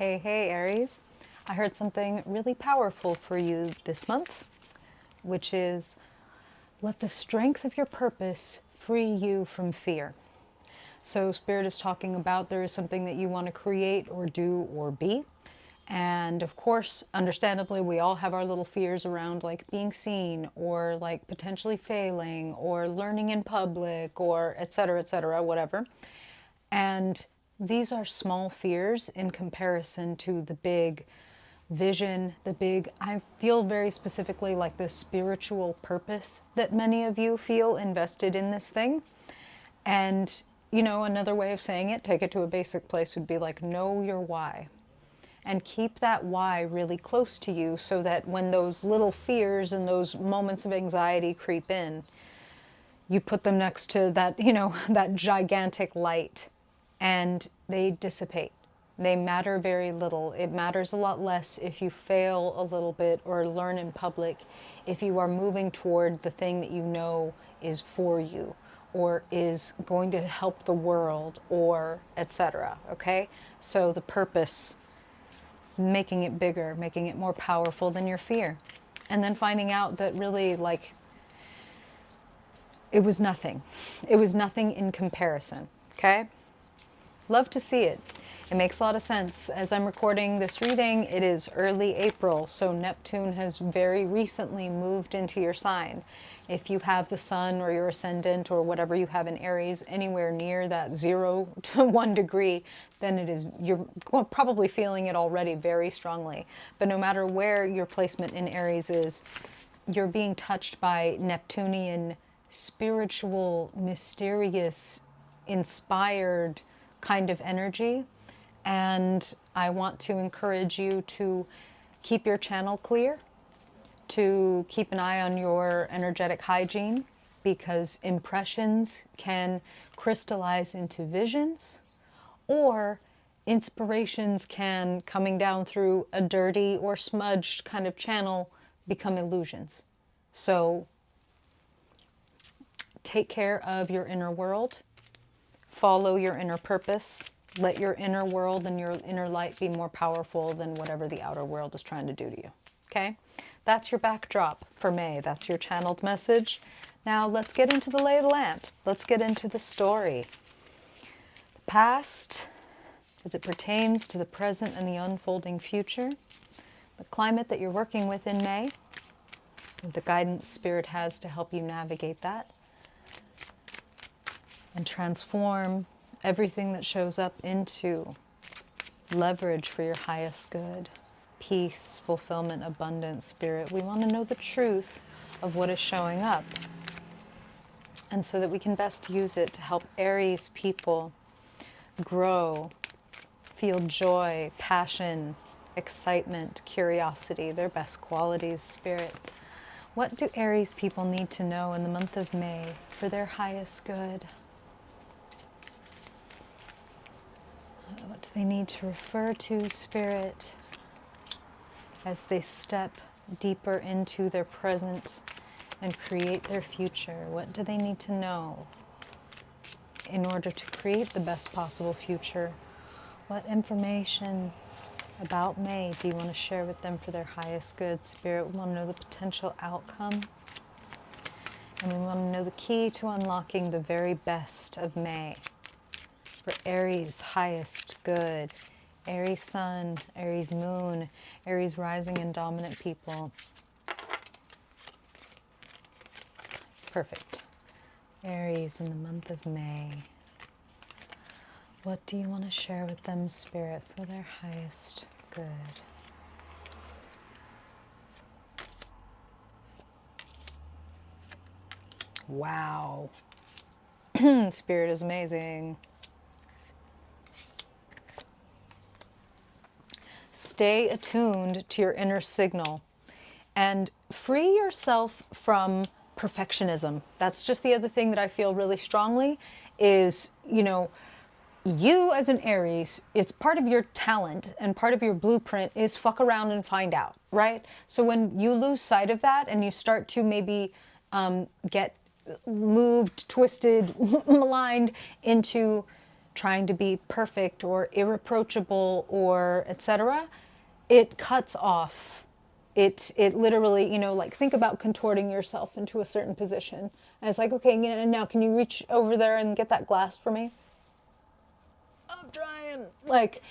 Hey, hey, Aries. I heard something really powerful for you this month, which is let the strength of your purpose free you from fear. So, Spirit is talking about there is something that you want to create or do or be. And of course, understandably, we all have our little fears around like being seen or like potentially failing or learning in public or et cetera, whatever. And these are small fears in comparison to the big vision, the big, I feel very specifically like the spiritual purpose that many of you feel invested in this thing. And, you know, another way of saying it, take it to a basic place, would be like, know your why. And keep that why really close to you so that when those little fears and those moments of anxiety creep in, you put them next to that, you know, that gigantic light and they dissipate. They matter very little. It matters a lot less if you fail a little bit or learn in public, if you are moving toward the thing that you know is for you or is going to help the world or etc. Okay? So the purpose, making it bigger, making it more powerful than your fear. And then finding out that really like it was nothing. It was nothing in comparison. Okay? Love to see it. It makes a lot of sense. As I'm recording this reading, it is early April, so Neptune has very recently moved into your sign. If you have the sun or your ascendant or whatever you have in Aries anywhere near that 0 to 1 degree, then it is, you're probably feeling it already very strongly. But no matter where your placement in Aries is, you're being touched by Neptunian, spiritual, mysterious, inspired kind of energy. And I want to encourage you to keep your channel clear, to keep an eye on your energetic hygiene, because impressions can crystallize into visions, or inspirations can, coming down through a dirty or smudged kind of channel, become illusions. So take care of your inner world, follow your inner purpose. Let your inner world and your inner light be more powerful than whatever the outer world is trying to do to you. Okay? That's your backdrop for May. That's your channeled message. Now let's get into the lay of the land. Let's get into the story. The past, as it pertains to the present and the unfolding future. The climate that you're working with in May. The guidance Spirit has to help you navigate that. And transform everything that shows up into leverage for your highest good, peace, fulfillment, abundance, Spirit. We want to know the truth of what is showing up, and so that we can best use it to help Aries people grow, feel joy, passion, excitement, curiosity, their best qualities, Spirit. What do Aries people need to know in the month of May for their highest good? What do they need to refer to, Spirit, as they step deeper into their present and create their future? What do they need to know in order to create the best possible future? What information about May do you want to share with them for their highest good, Spirit? We want to know the potential outcome, and we want to know the key to unlocking the very best of May. For Aries, highest good, Aries sun, Aries moon, Aries rising and dominant people. Perfect. Aries in the month of May. What do you want to share with them, Spirit, for their highest good? Wow. Spirit is amazing. Stay attuned to your inner signal and free yourself from perfectionism. That's just the other thing that I feel really strongly is, you know, you as an Aries, it's part of your talent and part of your blueprint is fuck around and find out, right? So when you lose sight of that and you start to maybe get moved, twisted, maligned into trying to be perfect or irreproachable or etc., it cuts off. It literally, like think about contorting yourself into a certain position. And it's like, okay, now can you reach over there and get that glass for me? I'm trying. Like,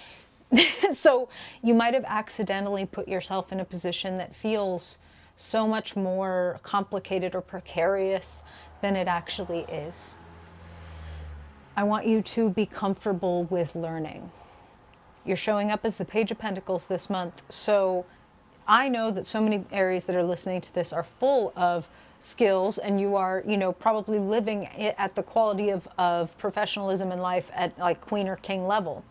so you might have accidentally put yourself in a position that feels so much more complicated or precarious than it actually is. I want you to be comfortable with learning. You're showing up as the Page of Pentacles this month, so I know that so many Aries that are listening to this are full of skills, and you are, probably living at the quality of professionalism in life at like queen or king level.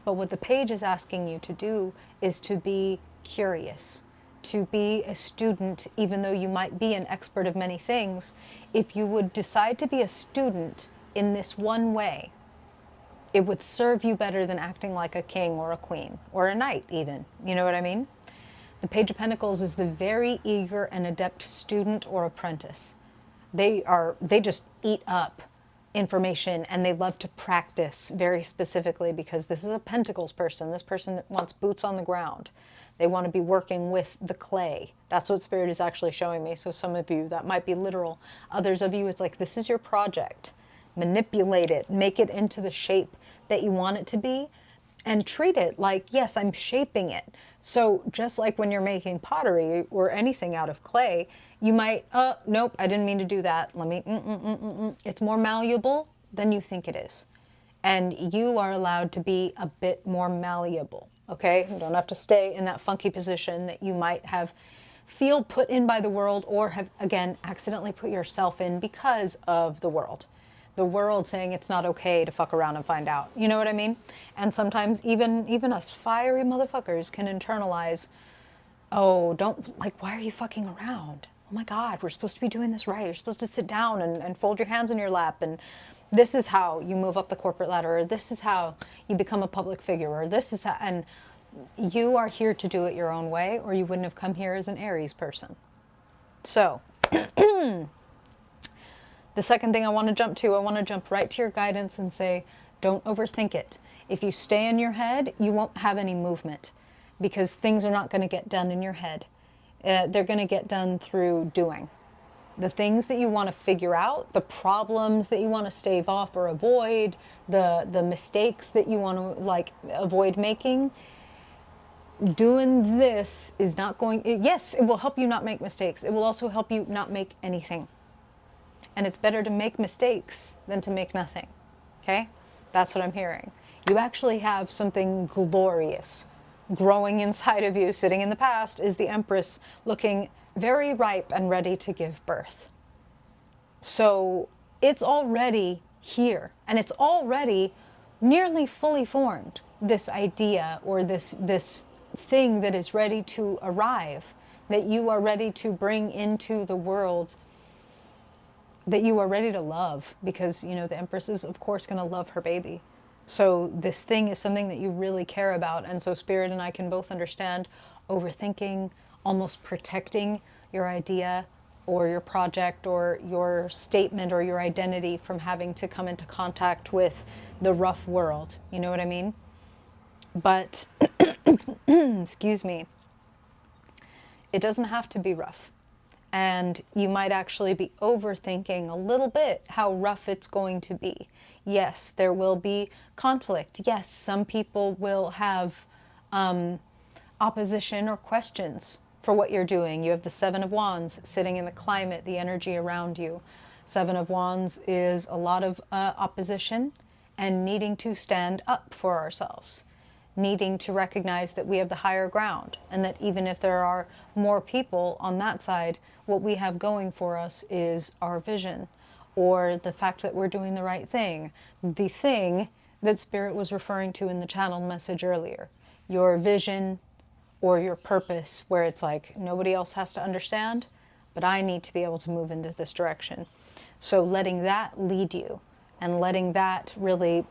But what the page is asking you to do is to be curious, to be a student, even though you might be an expert of many things. If you would decide to be a student in this one way, it would serve you better than acting like a king or a queen or a knight even. You know what I mean? The Page of Pentacles is the very eager and adept student or apprentice. They just eat up information, and they love to practice very specifically, because this is a Pentacles person. This person wants boots on the ground. They want to be working with the clay. That's what Spirit is actually showing me. So some of you, that might be literal. Others of you, it's like, this is your project. Manipulate it, make it into the shape that you want it to be, and treat it like, yes, I'm shaping it. So just like when you're making pottery or anything out of clay, you might, nope, I didn't mean to do that. Let me, It's more malleable than you think it is. And you are allowed to be a bit more malleable, okay? You don't have to stay in that funky position that you might have feel put in by the world, or have, again, accidentally put yourself in because of the world. The world saying it's not okay to fuck around and find out. You know what I mean? And sometimes even us fiery motherfuckers can internalize, oh, don't, like, why are you fucking around? Oh my God, we're supposed to be doing this right. You're supposed to sit down and fold your hands in your lap, and this is how you move up the corporate ladder, or this is how you become a public figure, or this is how, and you are here to do it your own way, or you wouldn't have come here as an Aries person. So, the second thing I want to jump right to your guidance and say, don't overthink it. If you stay in your head, you won't have any movement, because things are not going to get done in your head. They're going to get done through doing. The things that you want to figure out, the problems that you want to stave off or avoid, the mistakes that you want to like avoid making, doing this is not going, yes, it will help you not make mistakes. It will also help you not make anything. And it's better to make mistakes than to make nothing. Okay? That's what I'm hearing. You actually have something glorious growing inside of you. Sitting in the past is the Empress, looking very ripe and ready to give birth. So it's already here, and it's already nearly fully formed, this idea or this thing that is ready to arrive, that you are ready to bring into the world, that you are ready to love, because, the Empress is, of course, going to love her baby. So this thing is something that you really care about. And so Spirit and I can both understand overthinking, almost protecting your idea or your project or your statement or your identity from having to come into contact with the rough world. You know what I mean? But, excuse me, it doesn't have to be rough. And you might actually be overthinking a little bit how rough it's going to be. Yes, there will be conflict. Yes, some people will have opposition or questions for what you're doing. You have the Seven of Wands sitting in the climate, the energy around you. Seven of Wands is a lot of opposition and needing to stand up for ourselves, needing to recognize that we have the higher ground, and that even if there are more people on that side, what we have going for us is our vision, or the fact that we're doing the right thing, the thing that Spirit was referring to in the channeled message earlier, your vision or your purpose, where it's like nobody else has to understand, but I need to be able to move into this direction. So letting that lead you, and letting that really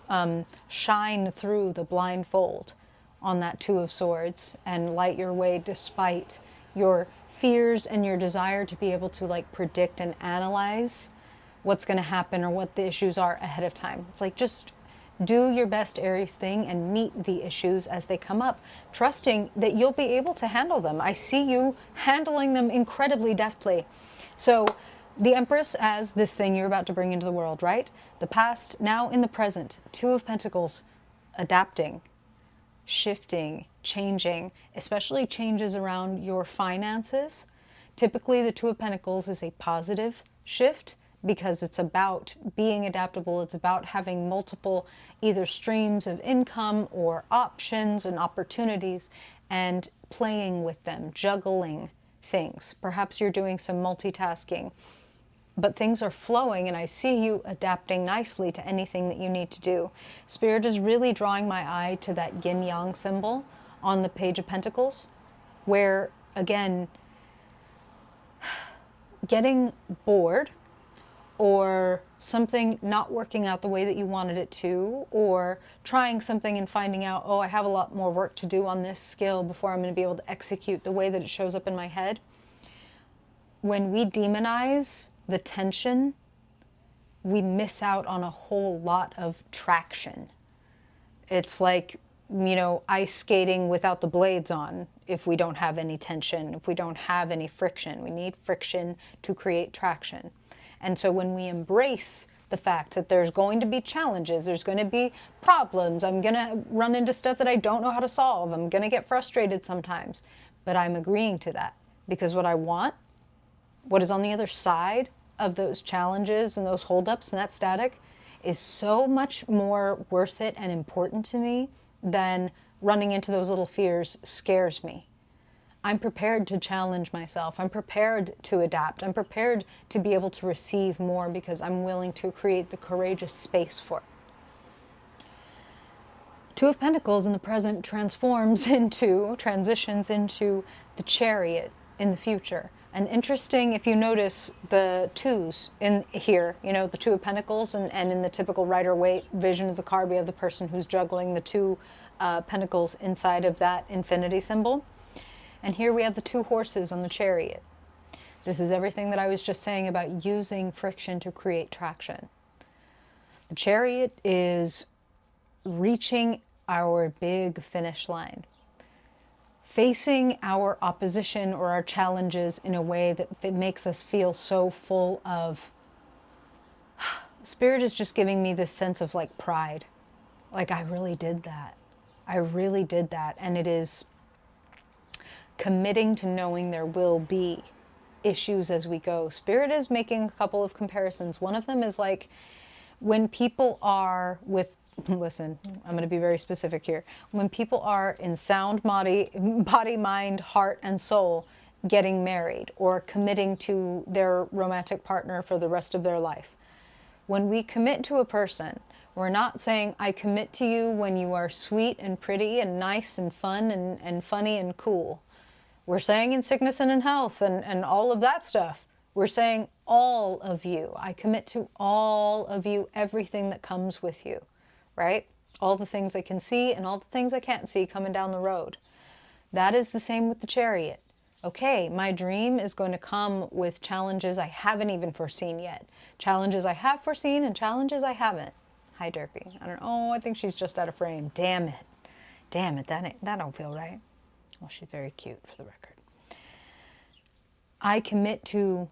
shine through the blindfold on that Two of Swords, and light your way despite your fears and your desire to be able to like predict and analyze what's going to happen or what the issues are ahead of time. It's like, just Do your best Aries thing and meet the issues as they come up, trusting that you'll be able to handle them. I see you handling them incredibly deftly. So the Empress as this thing you're about to bring into the world, right? The past, now in the present. Two of Pentacles, adapting, shifting, changing, especially changes around your finances. Typically, the Two of Pentacles is a positive shift because it's about being adaptable. It's about having multiple either streams of income or options and opportunities and playing with them, juggling things. Perhaps you're doing some multitasking, but things are flowing and I see you adapting nicely to anything that you need to do. Spirit is really drawing my eye to that yin-yang symbol on the Page of Pentacles, where, again, getting bored or something not working out the way that you wanted it to, or trying something and finding out, oh, I have a lot more work to do on this skill before I'm going to be able to execute the way that it shows up in my head. When we demonize the tension, we miss out on a whole lot of traction. It's like, you know, ice skating without the blades on if we don't have any tension, if we don't have any friction. We need friction to create traction. And so when we embrace the fact that there's going to be challenges, there's going to be problems, I'm going to run into stuff that I don't know how to solve, I'm going to get frustrated sometimes, but I'm agreeing to that because what I want, what is on the other side of those challenges and those holdups and that static is so much more worth it and important to me than running into those little fears scares me. I'm prepared to challenge myself. I'm prepared to adapt. I'm prepared to be able to receive more because I'm willing to create the courageous space for it. Two of Pentacles in the present transitions into the Chariot in the future. And interesting, if you notice the twos in here, you know, the Two of Pentacles, and in the typical Rider-Waite vision of the card, we have the person who's juggling the two pentacles inside of that infinity symbol. And here we have the two horses on the Chariot. This is everything that I was just saying about using friction to create traction. The Chariot is reaching our big finish line, facing our opposition or our challenges in a way that it makes us feel so full of, Spirit is just giving me this sense of like pride. Like, I really did that. I really did that. And it is committing to knowing there will be issues as we go. Spirit is making a couple of comparisons. One of them is like when people are with, listen, I'm going to be very specific here. When people are in sound body, mind, heart, and soul getting married or committing to their romantic partner for the rest of their life. When we commit to a person, we're not saying, I commit to you when you are sweet and pretty and nice and fun and funny and cool. We're saying in sickness and in health and all of that stuff. We're saying all of you. I commit to all of you, everything that comes with you, right? All the things I can see and all the things I can't see coming down the road. That is the same with the Chariot. Okay, my dream is going to come with challenges I haven't even foreseen yet. Challenges I have foreseen and challenges I haven't. Hi, Derpy. I don't know. Oh, I think she's just out of frame. Damn it. Damn it. That don't feel right. Well, she's very cute, for the record. I commit to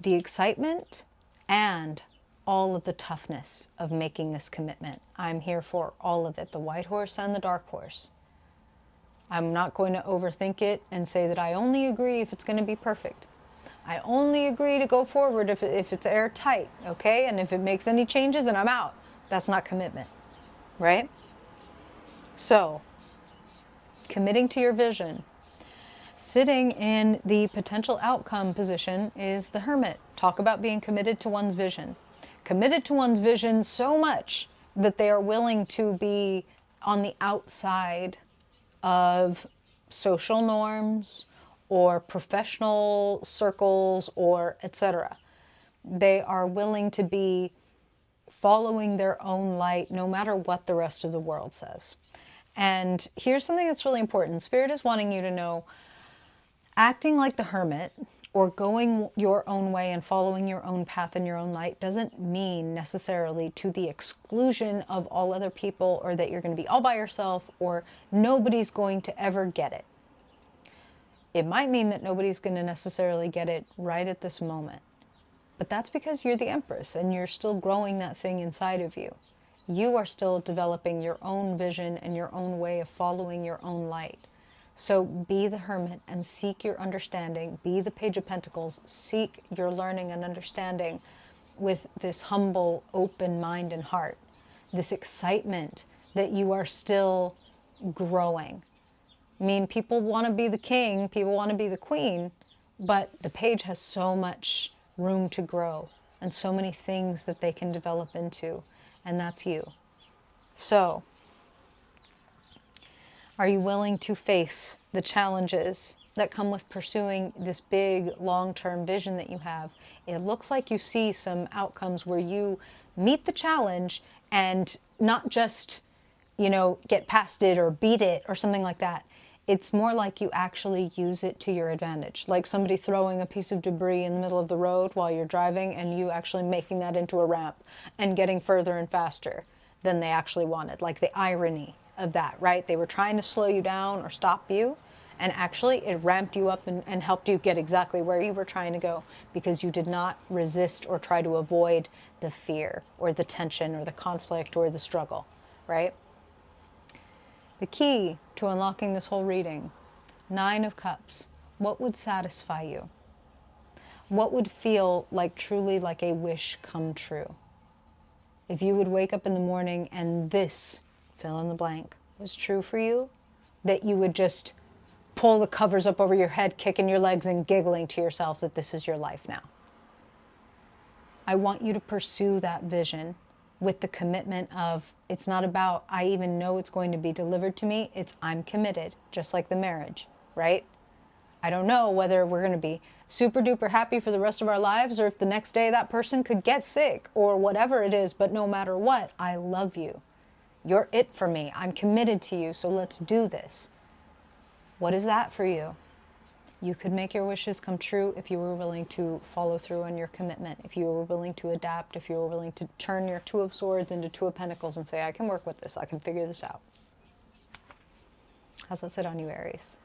the excitement and all of the toughness of making this commitment. I'm here for all of it, the white horse and the dark horse. I'm not going to overthink it and say that I only agree if it's going to be perfect. I only agree to go forward if it's airtight, okay? And if it makes any changes, then I'm out. That's not commitment, right? So, committing to your vision. Sitting in the potential outcome position is the Hermit. Talk about being committed to one's vision. Committed to one's vision so much that they are willing to be on the outside of social norms or professional circles or etc. They are willing to be following their own light no matter what the rest of the world says. And here's something that's really important. Spirit is wanting you to know, acting like the Hermit or going your own way and following your own path and your own light doesn't mean necessarily to the exclusion of all other people, or that you're going to be all by yourself, or nobody's going to ever get it. It might mean that nobody's going to necessarily get it right at this moment. But that's because you're the Empress and you're still growing that thing inside of you. You are still developing your own vision and your own way of following your own light. So be the Hermit and seek your understanding. Be the Page of Pentacles. Seek your learning and understanding with this humble, open mind and heart. This excitement that you are still growing. I mean, people want to be the king, people want to be the queen, but the Page has so much room to grow and so many things that they can develop into, and that's you. So, are you willing to face the challenges that come with pursuing this big long-term vision that you have? It looks like you see some outcomes where you meet the challenge and not just, get past it or beat it or something like that. It's more like you actually use it to your advantage. Like somebody throwing a piece of debris in the middle of the road while you're driving, and you actually making that into a ramp and getting further and faster than they actually wanted. Like the irony of that, right? They were trying to slow you down or stop you, and actually it ramped you up and helped you get exactly where you were trying to go, because you did not resist or try to avoid the fear or the tension or the conflict or the struggle, right? The key to unlocking this whole reading, 9 of Cups. What would satisfy you? What would feel like truly like a wish come true? If you would wake up in the morning and this, fill in the blank, was true for you, that you would just pull the covers up over your head, kicking your legs and giggling to yourself that this is your life now. I want you to pursue that vision with the commitment of, it's not about, I even know it's going to be delivered to me. It's, I'm committed, just like the marriage, right? I don't know whether we're going to be super duper happy for the rest of our lives, or if the next day that person could get sick or whatever it is, but no matter what, I love you. You're it for me. I'm committed to you, so let's do this. What is that for you? You could make your wishes come true if you were willing to follow through on your commitment, if you were willing to adapt, if you were willing to turn your 2 of Swords into 2 of Pentacles and say, I can work with this, I can figure this out. How's that sit on you, Aries?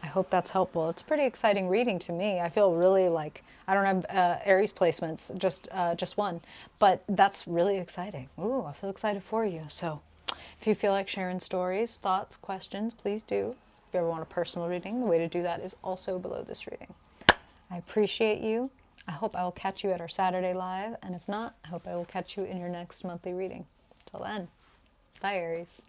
I hope that's helpful. It's a pretty exciting reading to me. I feel really like, I don't have Aries placements, just one, but that's really exciting. Ooh, I feel excited for you. So if you feel like sharing stories, thoughts, questions, please do. If you ever want a personal reading, the way to do that is also below this reading. I appreciate you. I hope I will catch you at our Saturday live, and if not, I hope I will catch you in your next monthly reading. Till then, bye, Aries.